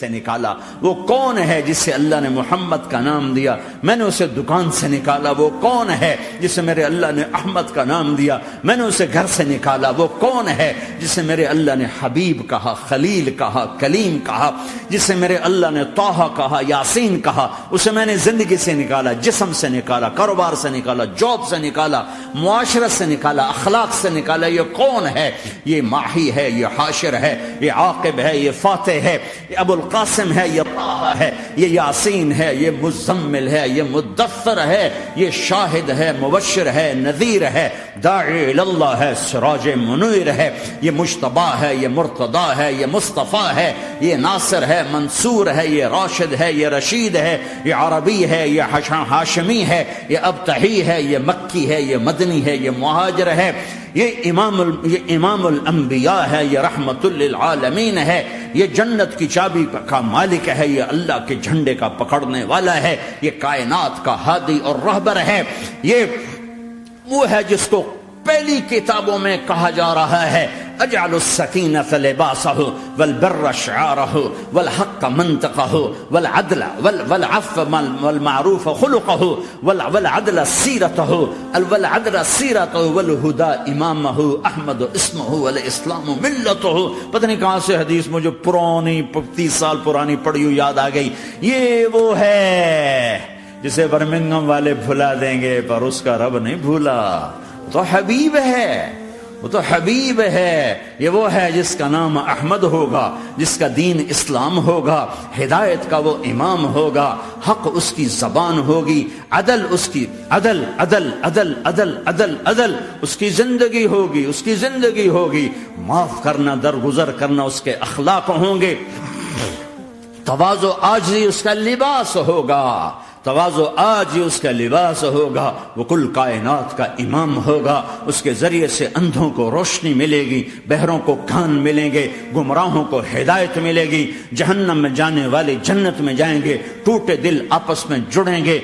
سے نکالا؟ وہ کون ہے جسے اللہ نے محمد کا نام دیا؟ میں نے اسے دکان سے نکالا۔ وہ کون ہے جسے میرے اللہ نے احمد کا نام دیا؟ میں نے اسے گھر سے نکالا۔ وہ کون ہے جسے میرے اللہ نے حبیب کہا، خلیل کہا، کلیم کہا، جسے میرے اللہ نے طٰہٰ کہا، یاسین کہا؟ اسے میں نے زندگی سے نکالا، جسم سے نکالا، کاروبار سے نکالا، جاب سے نکالا، معاشرت سے نکالا، اخلاق سے نکالا۔ یہ کون ہے؟ یہ ماہی ہے، یہ حاشر ہے، یہ عاقب ہے، یہ فاتح ہے، یہ ابو قاسم ہے، یہ طٰہٰ ہے، یہ یاسین ہے، یہ مزمل ہے، یہ مدثر ہے، یہ شاہد ہے، مبشر ہے، نذیر ہے، داعی اللہ ہے، سراج منیر ہے، یہ مجتبیٰ ہے، یہ مرتضیٰ ہے، یہ مصطفیٰ ہے، یہ ناصر ہے، منصور ہے، یہ راشد ہے، یہ رشید ہے، یہ عربی ہے، یہ ہاشمی ہے، یہ ابتحی ہے، یہ مکی ہے، یہ مدنی ہے، یہ مہاجر ہے، یہ امام الانبیاء ہے، یہ رحمت للعالمین ہے، یہ جنت کی چابی کا مالک ہے، یہ اللہ کے جھنڈے کا پکڑنے والا ہے، یہ کائنات کا ہادی اور رہبر ہے۔ یہ وہ ہے جس کو پہلی کتابوں میں کہا جا رہا ہے اجعل السکینۃ لباسہ والبر شعارہ والحق منطقہ والعدل والعفو والمعروف خلقہ والعدل سیرتہ والہدى امامہ احمد اسمہ والاسلام ملتہ۔ پتہ نہیں کہاں سے حدیث مجھے پرانی 30 سال پرانی پڑھی ہوئی یاد آ گئی۔ یہ وہ ہے جسے برمنگم والے بھلا دیں گے پر اس کا رب نہیں بھولا۔ تو حبیب ہے، وہ تو حبیب ہے۔ یہ وہ ہے جس کا نام احمد ہوگا، جس کا دین اسلام ہوگا، ہدایت کا وہ امام ہوگا، حق اس کی زبان ہوگی، عدل اس کی عدل عدل عدل عدل عدل عدل اس کی زندگی ہوگی، اس کی زندگی ہوگی، معاف کرنا، درگزر کرنا اس کے اخلاق ہوں گے، تواضع عاجزی اس کا لباس ہوگا، تواضع آج اس کا لباس ہوگا۔ وہ کل کائنات کا امام ہوگا۔ اس کے ذریعے سے اندھوں کو روشنی ملے گی، بہروں کو کان ملیں گے، گمراہوں کو ہدایت ملے گی، جہنم میں جانے والے جنت میں جائیں گے، ٹوٹے دل آپس میں جڑیں گے،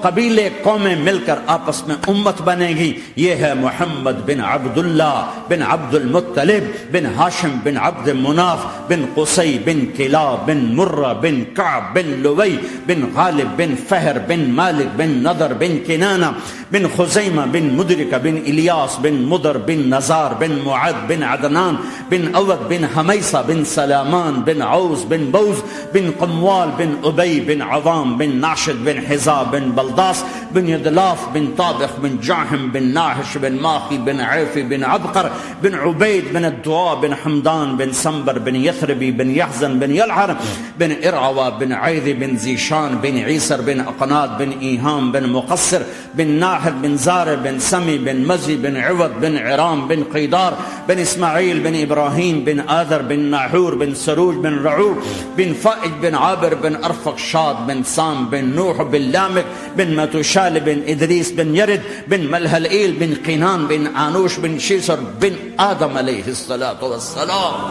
قبیلے قومیں مل کر آپس میں امت بنے گی۔ یہ ہے محمد بن عبداللہ بن عبد المطلب بن ہاشم بن عبد مناف بن قصی بن کلاب بن مرہ بن کعب بن لوی بن غالب بن فہر بن مالک بن نضر بن کنانہ بن خزیمہ بن مدرکہ بن الیاس بن مدر بن نزار بن معد بن عدنان بن اود بن حمیصہ بن سلامان بن عوز بن بوز بن قموال بن ابی بن عوام بن ناشد بن حزاب بن بلداس بن یدلاف بن طابخ بن جاہم بن ناحش بن ماخی بن عیفی بن عبقر بن عبید بن الدعاء بن حمدان بن سنبر بن یثربی بن یحزن بن یلحر بن ارعوا بن عیذ بن زیشان بن عیسر بن اقناد بن ایہام بن مقصر بن ناحر بن زار بن سمی بن مزی بن عوض بن عرام بن قیدار بن اسماعیل بن ابراہیم بن آذر بن ناحور بن سروج بن رعوب بن فائج بن عابر بن ارفق شاد بن سام بن نوح بن لامک بن متوشال بن ادریس بن یرد بن ملہلئیل بن قینان بن آنوش بن شیسر بن آدم علیہ السلام۔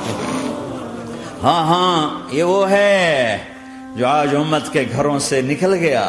ہاں یہ وہ ہے جو آج امت کے گھروں سے نکل گیا۔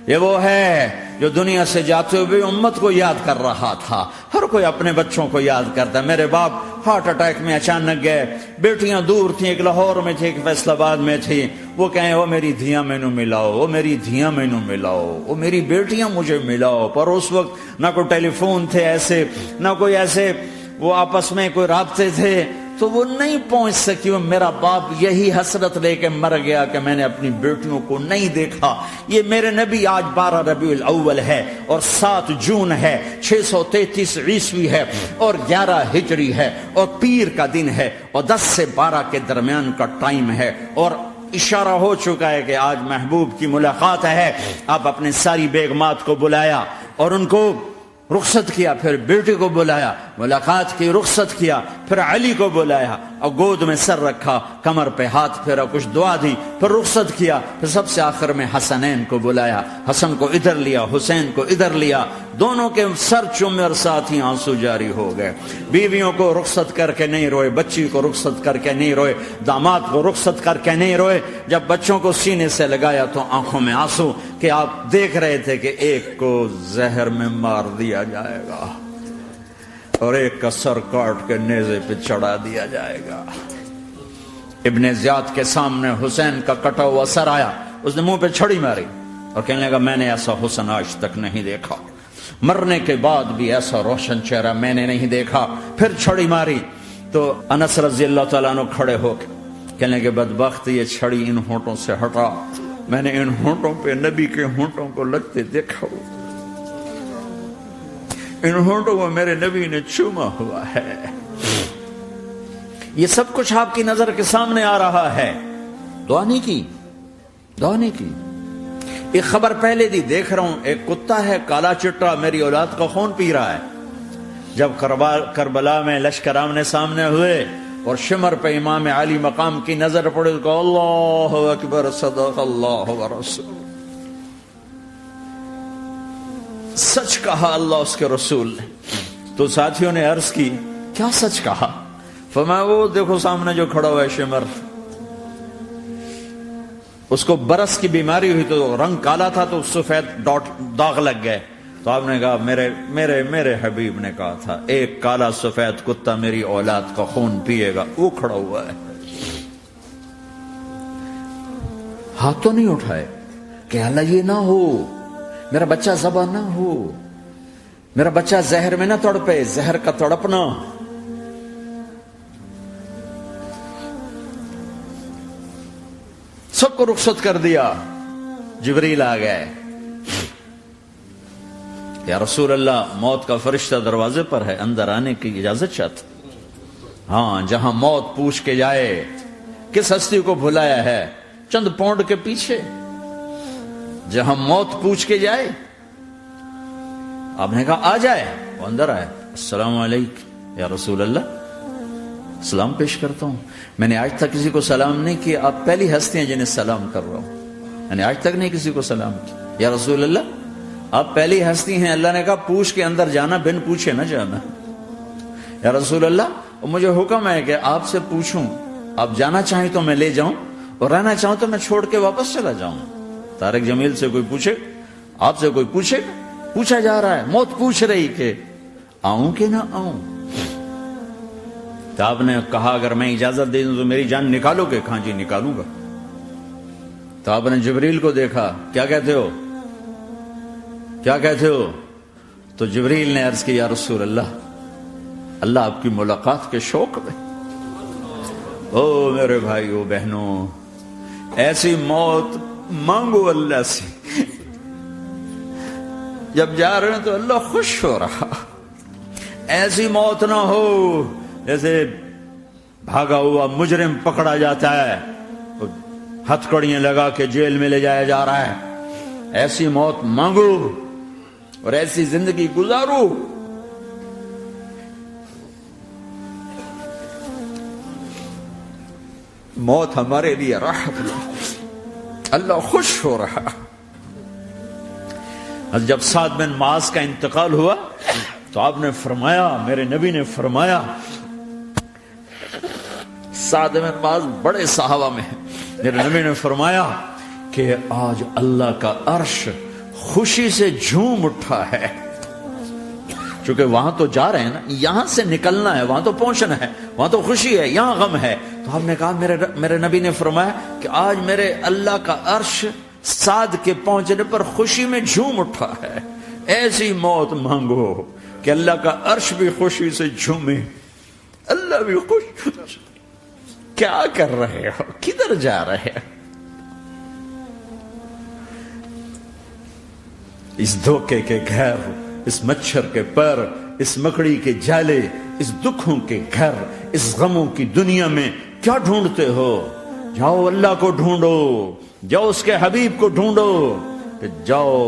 یہ وہ ہے جو دنیا سے جاتے ہوئے امت کو یاد کر رہا تھا۔ ہر کوئی اپنے بچوں کو یاد کرتا ہے۔ میرے باپ ہارٹ اٹیک میں اچانک گئے، بیٹیاں دور تھیں، ایک لاہور میں تھی، ایک فیصل آباد میں تھی۔ وہ کہیں وہ میری دھیاں مینو ملاؤ، وہ میری دھیاں مینو ملاؤ، وہ میری بیٹیاں مجھے ملاؤ۔ پر اس وقت نہ کوئی ٹیلی فون تھے ایسے، نہ کوئی ایسے وہ آپس میں کوئی رابطے تھے، تو وہ نہیں پہنچ سکی۔ میرا باپ یہی حسرت لے کے مر گیا کہ میں نے اپنی بیٹیوں کو نہیں دیکھا۔ یہ میرے نبی آج 12 ربیع الاول ہے اور 7 جون ہے، 633 عیسوی ہے اور 11 ہجری ہے اور پیر کا دن ہے اور 10 سے 12 کے درمیان کا ٹائم ہے، اور اشارہ ہو چکا ہے کہ آج محبوب کی ملاقات ہے۔ آپ اپنے ساری بیگمات کو بلایا اور ان کو رخصت کیا، پھر بیٹی کو بلایا، ملاقات کی، رخصت کیا، پھر علی کو بلایا اور گود میں سر رکھا، کمر پہ ہاتھ پھیرا، کچھ دعا دی، پھر رخصت کیا، پھر سب سے آخر میں حسنین کو بلایا، حسن کو ادھر لیا، حسین کو ادھر لیا، دونوں کے سر چومے اور ساتھ ہی آنسو جاری ہو گئے۔ بیویوں کو رخصت کر کے نہیں روئے، بچی کو رخصت کر کے نہیں روئے، داماد کو رخصت کر کے نہیں روئے۔ جب بچوں کو سینے سے لگایا تو آنکھوں میں آنسو کہ آپ دیکھ رہے تھے کہ ایک کو زہر میں مار دیا جائے گا اور ایک کا سر کاٹ کے نیزے پہ چڑھا دیا جائے گا۔ ابن زیاد کے سامنے حسین کا کٹا ہوا سر آیا، اس نے منہ پہ چھڑی ماری اور کہنے لگا میں نے ایسا حسن آج تک نہیں دیکھا، مرنے کے بعد بھی ایسا روشن چہرہ میں نے نہیں دیکھا، پھر چھڑی ماری۔ تو انس رضی اللہ تعالیٰ عنہ کھڑے ہو کے کہنے لگے بدبخت یہ چھڑی ان ہونٹوں سے ہٹا، میں نے ان ہونٹوں پہ نبی کے ہونٹوں کو لگتے دیکھا، ان ہونٹوں کو میرے نبی نے چوما ہوا ہے۔ یہ سب کچھ آپ کی نظر کے سامنے آ رہا ہے، دعا نہیں کی، دعا نہیں کی۔ ایک خبر پہلے دی دیکھ رہا ہوں، ایک کتا ہے کالا چٹا میری اولاد کا خون پی رہا ہے۔ جب کربلا میں لشکر آمنے سامنے ہوئے اور شمر پہ امام علی مقام کی نظر پڑے تو اللہ اکبر صدق اللہ ورسول، سچ کہا اللہ اس کے رسول نے۔ تو ساتھیوں نے عرض کی کیا سچ کہا؟ فرمایا وہ دیکھو سامنے جو کھڑا ہوا ہے شمر، اس کو برس کی بیماری ہوئی تو رنگ کالا تھا تو سفید داغ لگ گئے، تو آپ نے کہا میرے حبیب نے کہا تھا ایک کالا سفید کتا میری اولاد کا خون پیے گا، وہ کھڑا ہوا ہے۔ ہاتھ تو نہیں اٹھائے کہ اللہ یہ نہ ہو، میرا بچہ ذبح نہ ہو، میرا بچہ زہر میں نہ تڑپے، زہر کا تڑپنا۔ سب کو رخصت کر دیا، جبریل آ گئے، یا رسول اللہ موت کا فرشتہ دروازے پر ہے، اندر آنے کی اجازت چاہتا۔ ہاں جہاں موت پوچھ کے جائے کس ہستی کو بھلایا ہے، چند پونڈ کے پیچھے جہاں موت پوچھ کے جائے، آپ نے کہا آ جائے، وہ اندر آئے، السلام علیکم یا رسول اللہ، سلام پیش کرتا ہوں، میں نے آج تک کسی کو سلام نہیں کیا، آپ پہلی ہستی ہیں جنہیں سلام کر رہا ہوں، میں نے آج تک نہیں کسی کو سلام کیا، یا رسول اللہ آپ پہلی ہستی ہیں، اللہ نے کہا پوچھ کے اندر جانا، بن پوچھے نہ جانا، یا رسول اللہ مجھے حکم ہے کہ آپ سے پوچھوں، آپ جانا چاہیں تو میں لے جاؤں اور رہنا چاہوں تو میں چھوڑ کے واپس چلا جاؤں۔ طارق جمیل سے کوئی پوچھے، آپ سے کوئی پوچھے، پوچھا جا رہا ہے، موت پوچھ رہی کہ آؤں کہ نہ آؤں۔ تو آپ نے کہا اگر میں اجازت دے دوں تو میری جان نکالو گے؟ کہاں جی نکالوں گا۔ تو آپ نے جبریل کو دیکھا، کیا کہتے ہو، کیا کہتے ہو؟ تو جبریل نے عرض کی یا رسول اللہ، اللہ آپ کی ملاقات کے شوق میں۔ او میرے بھائیو بہنوں، ایسی موت مانگو اللہ سے، جب جا رہے ہیں تو اللہ خوش ہو رہا، ایسی موت نہ ہو جیسے بھاگا ہوا مجرم پکڑا جاتا ہے، ہتھکڑیاں لگا کے جیل میں لے جایا جا رہا ہے، ایسی موت مانگو اور ایسی زندگی گزارو۔ موت ہمارے لیے راحت، اللہ خوش ہو رہا۔ جب سعد بن معاذ کا انتقال ہوا تو آپ نے فرمایا، میرے نبی نے فرمایا، سعد بن معاذ بڑے صحابہ میں ہیں، میرے نبی نے فرمایا کہ آج اللہ کا عرش خوشی سے جھوم اٹھا ہے، چونکہ وہاں تو جا رہے ہیں نا، یہاں سے نکلنا ہے، وہاں تو پہنچنا ہے، وہاں تو خوشی ہے، یہاں غم ہے۔ تو آپ نے کہا، میرے نبی نے فرمایا کہ آج میرے اللہ کا عرش سعد کے پہنچنے پر خوشی میں جھوم اٹھا ہے۔ ایسی موت مانگو کہ اللہ کا عرش بھی خوشی سے جھومے، اللہ بھی خوش۔ کیا کر رہے ہو، کدھر جا رہے ہو؟ اس دھوکے کے گھر، اس مچھر کے پر، اس مکڑی کے جالے، اس دکھوں کے گھر، اس غموں کی دنیا میں کیا ڈھونڈتے ہو؟ جاؤ اللہ کو ڈھونڈو، جاؤ اس کے حبیب کو ڈھونڈو، کہ جاؤ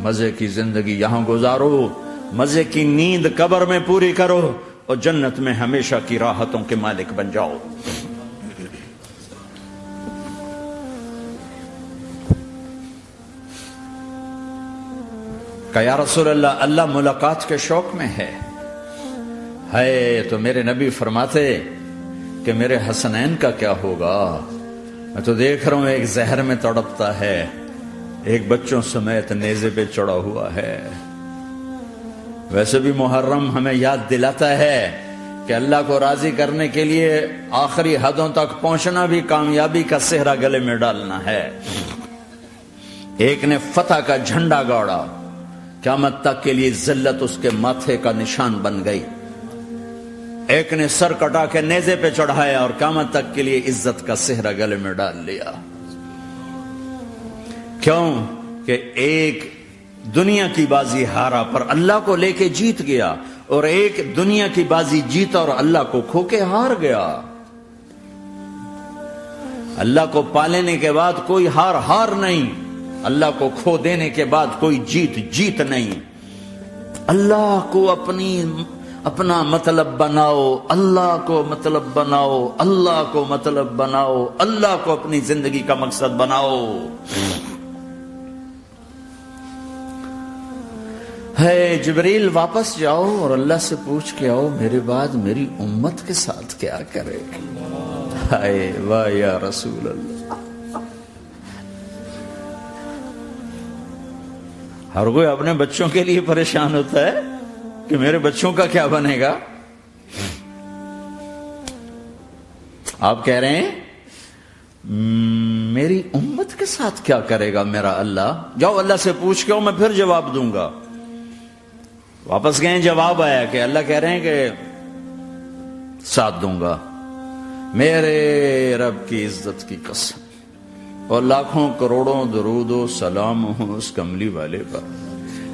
مزے کی زندگی یہاں گزارو، مزے کی نیند قبر میں پوری کرو اور جنت میں ہمیشہ کی راحتوں کے مالک بن جاؤ۔ کہ یا رسول اللہ، اللہ ملاقات کے شوق میں ہے تو میرے نبی فرماتے کہ میرے حسنین کا کیا ہوگا؟ میں تو دیکھ رہا ہوں ایک زہر میں تڑپتا ہے، ایک بچوں سمیت نیزے پہ چڑھا ہوا ہے۔ ویسے بھی محرم ہمیں یاد دلاتا ہے کہ اللہ کو راضی کرنے کے لیے آخری حدوں تک پہنچنا بھی کامیابی کا صحرا گلے میں ڈالنا ہے۔ ایک نے فتح کا جھنڈا گاڑا، قیامت تک کے لیے ذلت اس کے ماتھے کا نشان بن گئی۔ ایک نے سر کٹا کے نیزے پہ چڑھایا اور قیامت تک کے لیے عزت کا صحرا گلے میں ڈال لیا۔ کیوں کہ ایک دنیا کی بازی ہارا پر اللہ کو لے کے جیت گیا، اور ایک دنیا کی بازی جیتا اور اللہ کو کھو کے ہار گیا۔ اللہ کو پالینے کے بعد کوئی ہار نہیں، اللہ کو کھو دینے کے بعد کوئی جیت نہیں۔ اللہ کو اپنا مطلب بناؤ، اللہ کو مطلب بناؤ، اللہ کو مطلب بناؤ، اللہ کو اپنی زندگی کا مقصد بناؤ۔ ہے جبریل واپس جاؤ اور اللہ سے پوچھ کے آؤ میرے بعد میری امت کے ساتھ کیا کرے۔ ہائے واہ یا رسول اللہ۔ ہر کوئی اپنے بچوں کے لیے پریشان ہوتا ہے کہ میرے بچوں کا کیا بنے گا۔ آپ کہہ رہے ہیں میری امت کے ساتھ کیا کرے گا میرا اللہ؟ جاؤ اللہ سے پوچھ کے آؤ، میں پھر جواب دوں گا۔ واپس گئے، جواب آیا کہ اللہ کہہ رہے ہیں کہ ساتھ دوں گا، میرے رب کی عزت کی قسم، اور لاکھوں کروڑوں درود و سلام ہوں اس کملی والے پر۔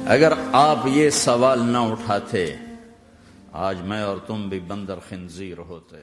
اگر آپ یہ سوال نہ اٹھاتے، آج میں اور تم بھی بندر خنزیر ہوتے۔